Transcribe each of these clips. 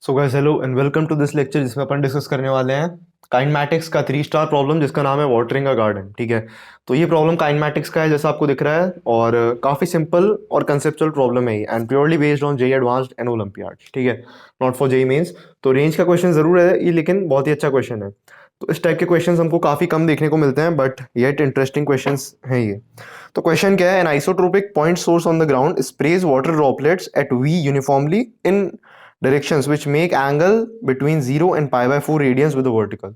So guys hello and welcome to this lecture जिसमें अपन discuss करने वाले हैं काइनेमैटिक्स का 3 स्टार प्रॉब्लम जिसका नाम है वाटरिंग अ गार्डन। ठीक है, तो ये प्रॉब्लम काइनेमैटिक्स का है जैसा आपको दिख रहा है और काफ़ी सिंपल और कंसेप्चुअल प्रॉब्लम है and purely based on JEE advanced and olympiad. ठीक है, नॉट फॉर जेई मेंस। तो रेंज का क्वेश्चन ज़रूर है ये, लेकिन बहुत ही अच्छा क्वेश्चन है। तो इस टाइप के क्वेश्चंस हमको काफ़ी कम देखने को मिलते हैं, बट येट इंटरेस्टिंग क्वेश्चंस हैं ये। तो क्वेश्चन क्या है, an isotropic point source on the ground sprays water droplets at v uniformly in directions which make angle between 0 and pi by 4 radians with the vertical।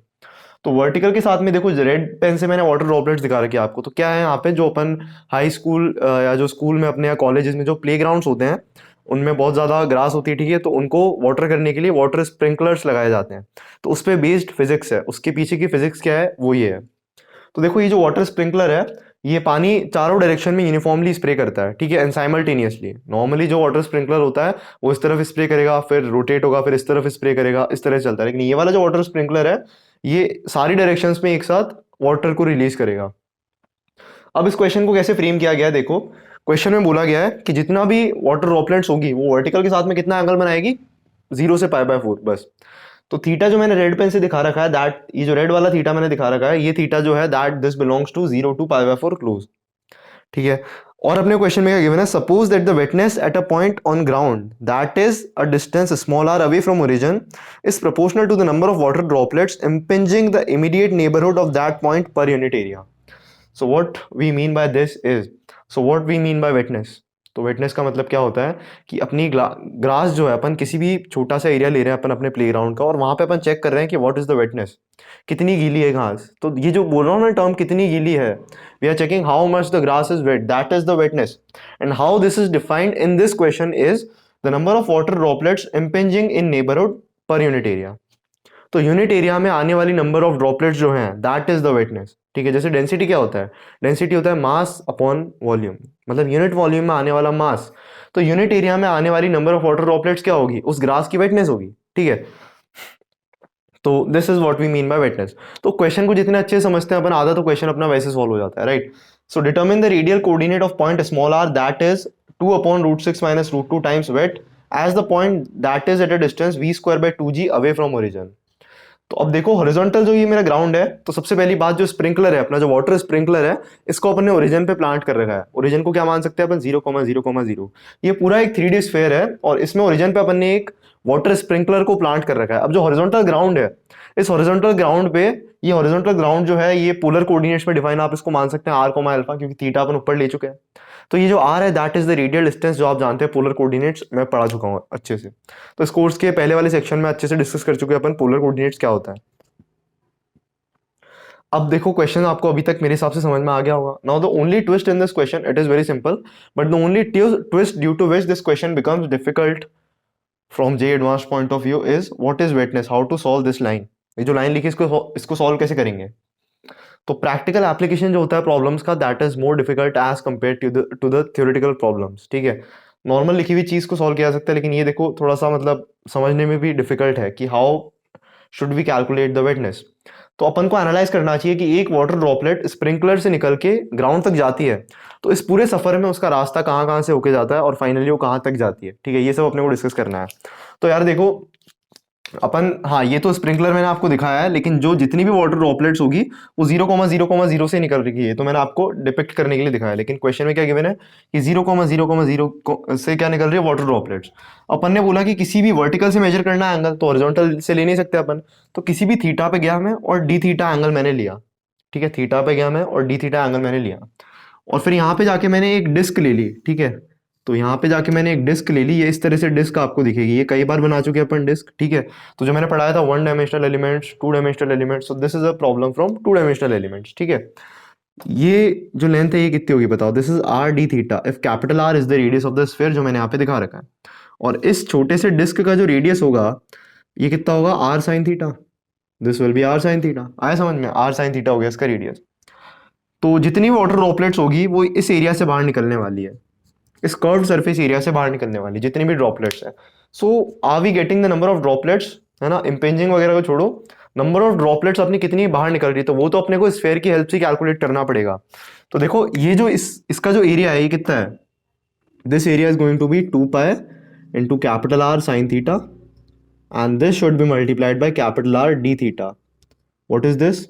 तो vertical के साथ में देखो रेड पेन से मैंने वाटर ड्रॉपलेट्स दिखा रखे आपको। तो क्या है यहाँ पे, जो अपन हाई स्कूल या जो स्कूल में अपने या कॉलेजेस में जो प्ले ग्राउंड्स होते हैं उनमें बहुत ज़्यादा ग्रास होती है। ठीक है, तो उनको वाटर करने के लिए वाटर स्प्रिंकलर्स लगाए जाते हैं। तो उस पर बेस्ड फिजिक्स है, उसके पीछे की फिजिक्स क्या है वो ये है। तो देखो ये जो वाटर स्प्रिंकलर है ये पानी चारों डायरेक्शन में यूनिफॉर्मली स्प्रे करता है। ठीक है, एंड साइमल्टेनियसली। नॉर्मली जो वाटर स्प्रिंकलर होता है वो इस तरफ स्प्रे करेगा, फिर रोटेट होगा, फिर इस तरफ स्प्रे करेगा, इस तरह से चलता है। लेकिन ये वाला जो वाटर स्प्रिंकलर है ये सारी डायरेक्शंस में एक साथ वाटर को रिलीज करेगा। अब इस क्वेश्चन को कैसे फ्रेम किया गया है, देखो क्वेश्चन में बोला गया है कि जितना भी वाटर ड्रॉपलेट्स होगी वो वर्टिकल के साथ में कितना एंगल बनाएगी, 0 से पाई बाय 4 बस। तो थीटा जो मैंने रेड पेन से दिखा रखा है दैट, ये जो रेड वाला थीटा मैंने दिखा रखा है ये थीटा जो है that this belongs to 0 to π/4 close. ठीक है, और अपने क्वेश्चन में क्या गिवन है, suppose that the wetness at a point on ground that is a distance small r away from origin is proportional to the number of water droplets impinging the immediate neighbourhood of that point per unit area. So what we mean by this is, so what we mean by wetness. तो wetness का मतलब क्या होता है कि अपनी grass जो है, अपन किसी भी छोटा सा एरिया ले रहे हैं अपन अपने प्लेग्राउंड का और वहां पे अपन चेक कर रहे हैं कि व्हाट इज द वेटनेस, कितनी गीली है घास। तो ये जो बोल रहा हूँ ना टर्म कितनी गीली है, we are checking how much the grass is wet, that is the wetness. And how this is defined in this question is the number of water droplets impinging in neighbourhood per unit area. तो unit area में आने वाली number of droplets जो हैं that is the वेटनेस। ठीक है, जैसे density क्या होता है, डेंसिटी होता है मास अपॉन वॉल्यूम, मतलब यूनिट वॉल्यूम में आने वाला मास। तो यूनिट एरिया में आने वाली नंबर ऑफ वाटर ड्रॉपलेट्स क्या होगी, उस ग्रास की वेटनेस होगी। ठीक है, तो this is what we mean by wetness. तो क्वेश्चन को जितने अच्छे समझते हैं अपन, आधा तो क्वेश्चन अपना वैसे सॉल्व हो जाता है, right. So determine the radial coordinate of point small r that is 2/√6 - √2 times wet as the point that is at a distance v²/2g away from origin. तो अब देखो हॉरिजॉन्टल जो ये मेरा ग्राउंड है, तो सबसे पहली बात जो स्प्रिंकलर है अपना, जो वाटर स्प्रिंकलर है, इसको अपन ने ओरिजिन पे प्लांट कर रखा है। ओरिजिन को क्या मान सकते हैं अपन, 0,0,0। ये पूरा एक 3D स्फेयर है और इसमें ओरिजिन पे अपन ने एक वाटर स्प्रिंकलर को प्लांट कर रखा है। अब जो हॉरिजॉन्टल ग्राउंड है, इस हॉरिजॉन्टल ग्राउंड पे, ये हॉरिजॉन्टल ग्राउंड जो है ये पोलर कोऑर्डिनेट्स में डिफाइन आप इसको मान सकते हैं r, क्योंकि थीटा अपन ऊपर ले चुके हैं। तो ये जो r है that is the radial distance, जो आप जानते हैं पोलर कोऑर्डिनेट्स मैं पढ़ा चुका हूँ अच्छे से। तो इस कोर्स के पहले वाले सेक्शन में अच्छे से डिस्कस कर चुके हैं अपन पोलर कोऑर्डिनेट्स क्या होता है। अब देखो क्वेश्चन आपको अभी तक मेरे हिसाब से समझ में आ गया होगा। Now the only twist in this question, it is very simple, but the only twist due to which this question becomes difficult from J advance point of view is what is wetness, how to solve this line. ये जो line लिखी इसको solve कैसे करेंगे। तो practical application जो होता है प्रॉब्लम्स का that is more difficult as compare to the theoretical problems. ठीक है, नॉर्मल लिखी हुई चीज को सॉल्व किया जा सकता है, लेकिन ये देखो थोड़ा सा मतलब समझने में भी डिफिकल्ट है कि how should we calculate the wetness. तो अपन को एनालाइज करना चाहिए कि एक वाटर ड्रॉपलेट स्प्रिंकलर से निकल के ग्राउंड तक जाती है, तो इस पूरे सफर में उसका रास्ता कहाँ कहाँ से होके जाता है और फाइनली वो कहाँ तक जाती है। ठीक है, ये सब अपने को डिस्कस करना है। तो यार देखो अपन, हाँ ये तो स्प्रिंकलर मैंने आपको दिखाया है, लेकिन जो जितनी भी वाटर ड्रॉपलेट्स होगी वो 0,0,0 से निकल रही है, तो मैंने आपको डिपिक्ट करने के लिए दिखाया है। लेकिन क्वेश्चन में क्या गिवन है कि 0,0,0 से क्या निकल रही है, वाटर ड्रॉपलेट्स। अपन ने बोला कि किसी भी वर्टिकल से मेजर करना है एंगल, तो हॉरिजॉन्टल से ले नहीं सकते अपन। तो किसी भी थीटा पे गया मैं और डी थीटा एंगल मैंने लिया। ठीक है, थीटा पे गया मैं और डी थीटा एंगल मैंने लिया, और फिर यहाँ पे जाके मैंने एक डिस्क ले ली। ठीक है, तो यहाँ पे जाके मैंने एक डिस्क ले ली, ये इस तरह से डिस्क आपको दिखेगी, ये कई बार बना चुके हैं अपन डिस्क। ठीक है, तो जो मैंने पढ़ाया था 1 dimensional elements, 2 dimensional elements, so this is a problem from 2 dimensional elements. ठीक है, ये जो लेंथ है ये कितनी होगी बताओ, this is R D theta if capital R is the radius of the sphere, जो मैंने यहाँ पे दिखा रखा है। और इस छोटे से डिस्क का जो रेडियस होगा ये कितना होगा, r sine theta. This will be r sine theta. आया समझ में, आर साइन थीटा हो गया इसका रेडियस। तो जितनी वाटर ड्रॉपलेट्स होगी वो इस एरिया से बाहर निकलने वाली है, इस कर्व सरफेस एरिया से बाहर निकलने वाली जितनी भी ड्रॉपलेट्स है। So are we getting the number of droplets, है ना, इम्पेंजिंग वगैरह को छोड़ो, नंबर ऑफ ड्रॉपलेट्स अपनी कितनी बाहर निकल रही है, तो वो तो अपने को स्फीयर की हेल्प से कैलकुलेट करना पड़ेगा। तो देखो ये जो इसका जो एरिया है ये कितना है, this area is going to be 2 pi into capital r sine theta and this should be multiplied by capital R d theta. What is this?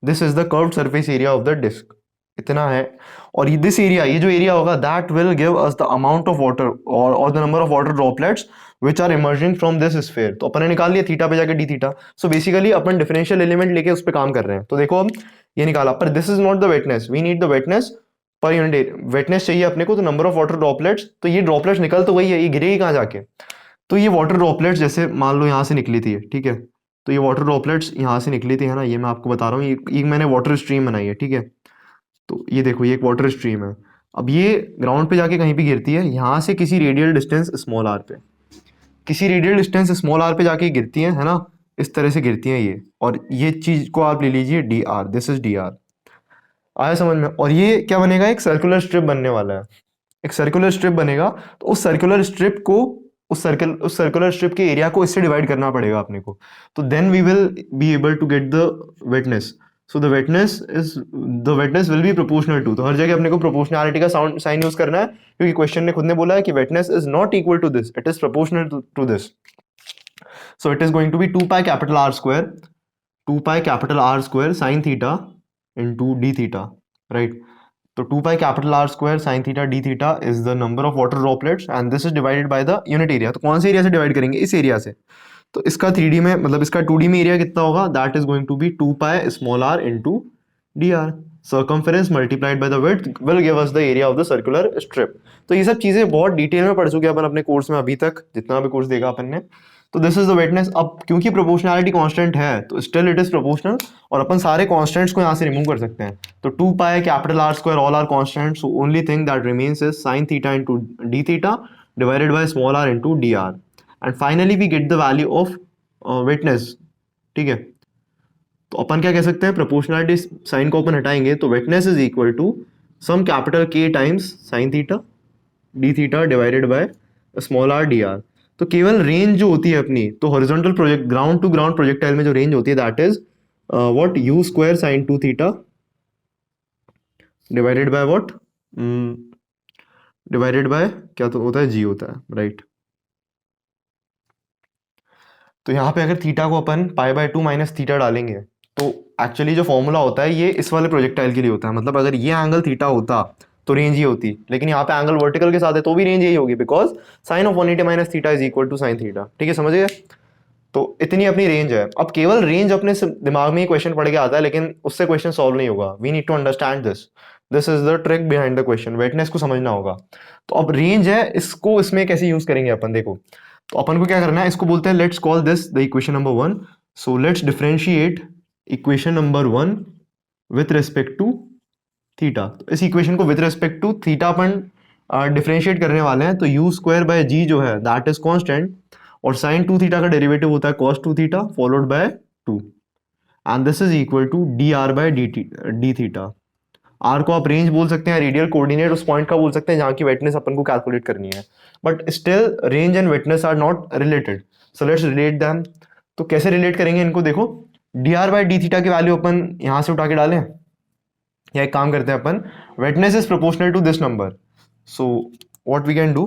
This is the curved surface area of the disk. इतना है. और this area, ये जो area होगा, that will give us the amount of water or the number of water droplets which are emerging from this sphere. तो अपन ने निकाल लिया थीटा पे जाके डी थीटा. सो बेसिकली अपन डिफरेंशियल एलिमेंट लेके उस पर काम कर रहे हैं. तो देखो अब ये निकाला, पर this is not the wetness, we need the wetness per unit. वेटनेस चाहिए अपने को, तो नंबर ऑफ वाटर ड्रॉपलेट्स. तो ये ड्रॉपलेट्स निकल तो वही है, ये गिरेगी कहाँ जाके? तो ये वाटर ड्रॉपलेट्स जैसे मान लो यहाँ से निकली थी, ठीक है. तो ये वाटर ड्रॉपलेट्स यहाँ से निकली थी, है ना. ये मैं आपको बता रहा हूँ, ये मैंने वाटर स्ट्रीम बनाई है, ठीक है. तो ये देखो, ये एक वाटर स्ट्रीम है. अब ये ग्राउंड पे जाके कहीं पे गिरती है, यहाँ से किसी रेडियल डिस्टेंस स्मॉल आर पे, किसी रेडियल डिस्टेंस स्मॉल आर पे जाके गिरती है ना. इस तरह से गिरती हैं ये, और ये चीज को आप ले लीजिए D R. This is D R. आया समझ में? और ये क्या बनेगा? एक सर्कुलर स्ट्रिप बनने वाला है. एक सर्कुलर स्ट्रिप बनेगा. तो उस सर्कुलर स्ट्रिप को, उस सर्कुलर स्ट्रिप के एरिया को इससे डिवाइड करना पड़ेगा अपने को. तो then we will be able to get the wetness. So the wetness will be proportional to. तो हर जगह अपने को प्रोपोर्शनैलिटी का साइन यूज करना है, क्योंकि क्वेश्चन ने खुद ने बोला है कि wetness is not equal to this, it is proportional to this. So it is going to be 2 pi capital r square, 2 pi capital r square sine theta into d theta, right. तो 2 pi capital r square sine theta D theta is the number of water droplets and this is divided by the unit area. तो कौन से area से divide करेंगे? इस area से. तो इसका 3D में, मतलब इसका 2D में एरिया कितना होगा? That is going to be 2 pi small r into d r. Circumference multiplied by the width will give us the area of the circular strip. तो ये सब चीजें बहुत डिटेल में पढ़ चुके हैं अपन अपने कोर्स में, अभी तक जितना भी कोर्स देखा अपन ने. तो दिस इज द वेटनेस. अब क्योंकि प्रोपोर्शनैलिटी कांस्टेंट है, तो स्टिल इट इज प्रोपोर्शनल, और अपन सारे कांस्टेंट्स को यहाँ से रिमूव कर सकते हैं. तो 2 pi capital r square all are constant, so only thing that remains is sine theta into d theta divided by small r into d r. And finally we get the value of wetness, ठीक है. तो अपन क्या कह सकते हैं? Proportionality sign को अपन हटाएंगे, तो wetness is equal to some capital के times sine theta D theta divided by small r D r. तो केवल रेंज जो होती है अपनी, तो horizontal project, ground to ground projectile में जो रेंज होती है, that is what, you square sine 2 theta divided by what, divided by क्या तो होता है, जी होता है, राइट. तो यहाँ पे अगर थीटा को अपन पाई बाय 2 माइनस थीटा डालेंगे, तो एक्चुअली जो फॉर्मूला होता है ये इस वाले प्रोजेक्टाइल के लिए होता है. मतलब अगर ये एंगल थीटा होता तो रेंज ये होती, लेकिन यहाँ पे एंगल वर्टिकल के साथ है तो भी रेंज यही होगी, because sine of 180 minus theta is equal to sine theta. ठीक है, समझ गए? तो इतनी अपनी रेंज है. अब केवल रेंज अपने दिमाग में ही क्वेश्चन पढ़ के आता है, लेकिन उससे क्वेश्चन सॉल्व नहीं होगा. We need to understand this. This is the trick behind the question. Wetness को समझना होगा. तो अब रेंज है, इसको इसमें कैसे यूज करेंगे अपन, देखो. तो अपन को क्या करना है, इसको बोलते हैं, let's call this the equation number 1. So let's differentiate equation number 1 with respect to theta. तो इस इक्वेशन को विथ रिस्पेक्ट टू थीटा अपन डिफरेंशिएट करने वाले हैं. तो यू स्क्वायर बाय जी जो है दैट इज कांस्टेंट, और साइन 2 थीटा का डेरिवेटिव होता है cos 2 theta followed by 2, and this is equal to d r by d theta. R को आप रेंज बोल सकते हैं, रेडियल कोऑर्डिनेट उस पॉइंट का बोल सकते हैं जहां की वेटनेस अपन को कैलकुलेट करनी है. But still range and wetness are not related, so let's relate them. तो कैसे रिलेट करेंगे इनको? देखो, d r by d theta की वैल्यू अपन यहां से उठा के डालें, या एक काम करते हैं अपन, wetness is proportional to this number. So what we can do,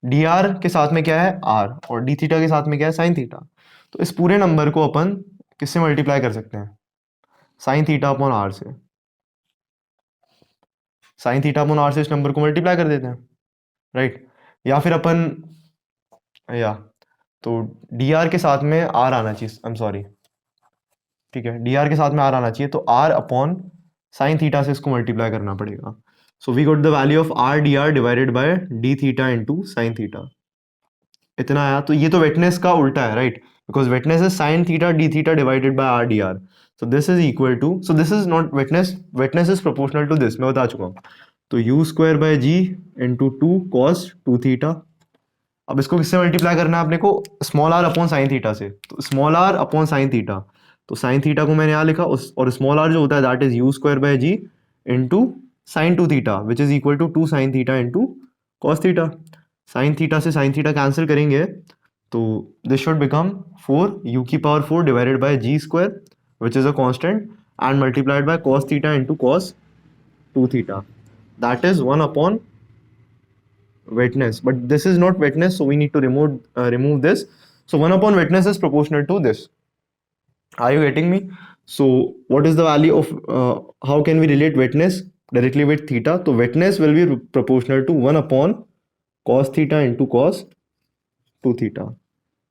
D R के साथ में क्या है, आर, और डी थीटा के साथ में क्या है, साइन थीटा. तो इस पूरे नंबर को अपन किससे मल्टीप्लाई कर सकते हैं? साइन थीटा अपॉन आर से. साइन थीटा अपॉन आर से इस नंबर को मल्टीप्लाई कर देते हैं, राइट. या फिर अपन, या तो डी आर के साथ में आर आना चाहिए, आई एम सॉरी, ठीक है, डी आर के साथ में आर आना चाहिए. तो आर अपॉन साइन थीटा से इसको मल्टीप्लाई करना पड़ेगा. So we got the value of r D r divided by d theta into sine theta. इतना आया. तो ये तो वेटनेस का उल्टा है, right, because wetness is sine theta D theta divided by r D r. So this is equal to, so this is not wetness, wetness is proportional to this, मैं बता चुका हूँ. तो you square by g into 2 cos 2 theta. अब इसको किससे multiply करना है अपने को? Small r upon sine theta से. तो small r upon sine theta, तो साइन थीटा को मैंने यहाँ लिखा, और स्मॉल आर जो होता है that is u square by g into sine 2 theta which is equal to 2 sine theta into cos theta. Sine theta से साइन थीटा कैंसिल करेंगे, तो दिस शुड बिकम 4 यू की power 4 divided by g square which is a constant and multiplied by cos theta into cos 2 theta. That is 1 upon wetness, but this is not wetness, so we need to remove this. So 1 upon witness is proportional to this. Are you getting me? So what is the value of how can we relate witness directly with theta? So witness will be proportional to 1 upon cos theta into cos 2 theta.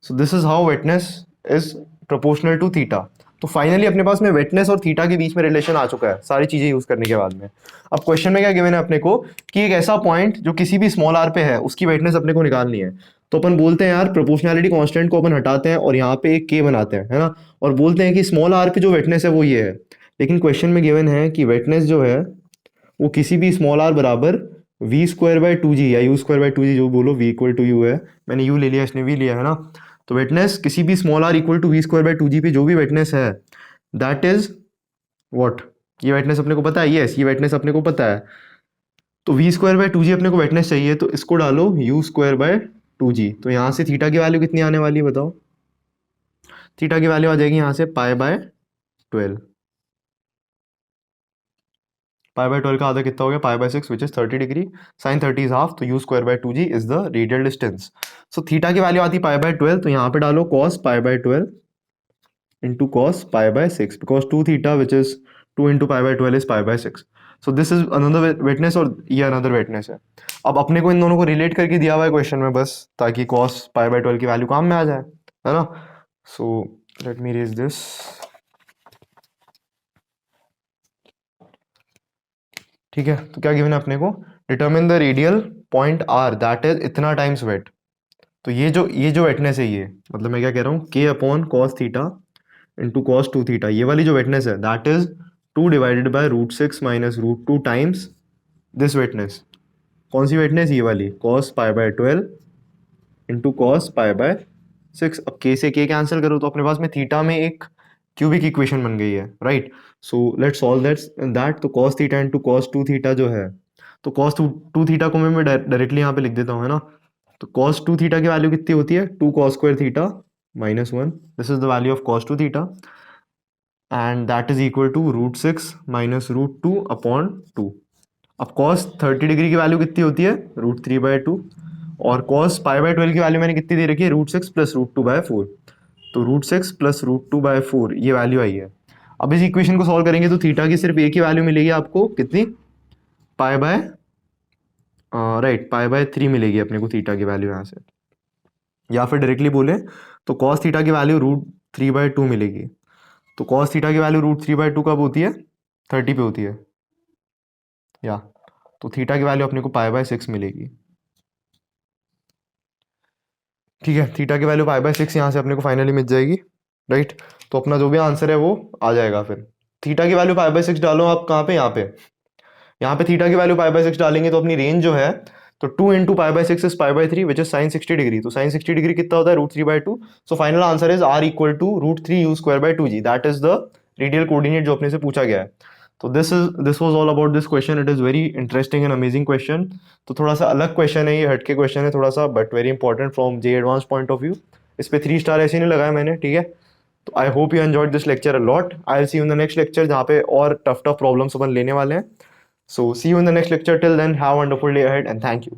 So this is how witness is proportional to theta. तो finally अपने पास में वेटनेस और theta के बीच में relation आ चुका है सारी चीजें यूज करने के बाद में. अब क्वेश्चन में क्या गिवन है अपने को कि एक ऐसा पॉइंट जो किसी भी स्मॉल आर पे है उसकी वेटनेस अपने को निकालनी है. तो अपन बोलते हैं यार प्रोपोर्शनैलिटी कांस्टेंट को अपन हटाते हैं और यहाँ पे एक के बनाते हैं, है ना, और बोलते हैं कि स्मॉल आर पे जो वेटनेस है वो ये है. लेकिन क्वेश्चन में गिवन है कि वेटनेस जो है वो किसी भी स्मॉल आर बराबर वी स्क्वायर बाय टू जी या यू स्क्वायर बाय टू जी, जो बोलो वी इक्वल टू यू है, मैंने यू ले लिया इसने वी लिया, है ना. तो वेटनेस किसी भी small r equal to v square by two G पे जो भी वेटनेस है दैट इज व्हाट, ये वेटनेस अपने को पता है, यस ये वेटनेस अपने को पता है. तो वी स्क्वायर बाय टू जी अपने को वेटनेस चाहिए, तो इसको डालो यू स्क्वायर बाय टू जी. तो यहाँ से थीटा की वैल्यू कितनी आने वाली है बताओ. थीटा की वैल्यू आ जाएगी यहाँ से पाई बाय 12. पाई बाय 12 का आधा कितना हो गया, pi by 6 which is 30 degree. Sine 30 is half, तो you square by two G is the radial distance. So theta की वैल्यू आती है पाई बाय 12, तो यहाँ पे डालो cos pi by 12 into cos pi by 6 because 2 theta which is 2 into pi by 12 is pi by 6. So this is another witness और ये another witness है. अब अपने को इन दोनों को रिलेट करके दिया हुआ है क्वेश्चन में बस ताकि cos pi by 12 की वैल्यू काम में आ जाए, है ना. So let me erase this. ठीक है, तो क्या गिवन है अपने को, determine the radial point r that is इतना टाइम्स वेट. तो ये जो वेटनेस है, ये मतलब मैं क्या कह रहा हूँ k upon cos theta into cos two theta, ये वाली जो वेटनेस है that is 2 divided by root 6 minus root 2 times this wetness. कौन सी वेटनेस, ये वाली cos pi by 12 into cos pi by 6. अब के से के कैंसिल करो तो अपने पास में थीटा में एक क्यूबिक इक्वेशन बन गई है, right. So let's solve that. तो cos theta into cos two theta जो है, तो कॉस टू थीटा को मैं डायरेक्टली यहाँ पे लिख देता हूँ, है ना. तो कॉस टू थीटा की वैल्यू कितनी होती है, 2 cos square theta minus 1. This is the value of cos 2 theta and that is equal to root 6 minus root 2 upon 2. अब cos 30 डिग्री की वैल्यू कितनी होती है, रूट 3 बाय 2, और cos पाई बाय 12 की वैल्यू मैंने कितनी दे रखी है, रूट 6 प्लस रूट 2 बाय 4. तो रूट 6 प्लस रूट 2 बाय 4 ये वैल्यू आई है. अब इस इक्वेशन को सॉल्व करेंगे तो थीटा की सिर्फ एक ही वैल्यू मिलेगी आपको, कितनी, pi by right pi by 3 मिलेगी अपने को थीटा की वैल्यू यहाँ से. या फिर डायरेक्टली बोले तो cos थीटा की वैल्यू रूट 3 बाय 2 मिलेगी. तो cos थीटा की वैल्यू रूट 3 बाय 2 कब होती है, 30 पे होती है, या तो थीटा की वैल्यू अपने को पाई बाय 6 मिलेगी. ठीक है, थीटा की वैल्यू पाई बाय 6 यहाँ से अपने को फाइनली मिल जाएगी, राइट. तो अपना जो भी आंसर है वो आ जाएगा. फिर थीटा की वैल्यू पाई बाय 6 डालो आप कहाँ पे, यहाँ पे थीटा की वैल्यू पाई बाय 6 डालेंगे तो अपनी रेंज जो है, तो 2 into pi by 6 is pi by 3 which is sine 60 degree. तो साइन 60 डिग्री कितना होता है, root 3 by 2. So final answer is r equal to root 3 u square by 2g. That is the radial coordinate जो अपने से पूछा गया है. तो this was all about this question. It is very interesting and amazing question. तो थोड़ा सा अलग क्वेश्चन है ये, हटके क्वेश्चन है थोड़ा सा, but very important from J advance point of view. इस पे 3 स्टार ऐसे नहीं लगाया मैंने, ठीक है. तो I hope you enjoyed this lecture a lot. I will see you in the next lecture जहाँ पे और टफ प्रॉब्लम्स अपन लेने वाले हैं. So see you in the next lecture. Till then, have a wonderful day ahead and thank you.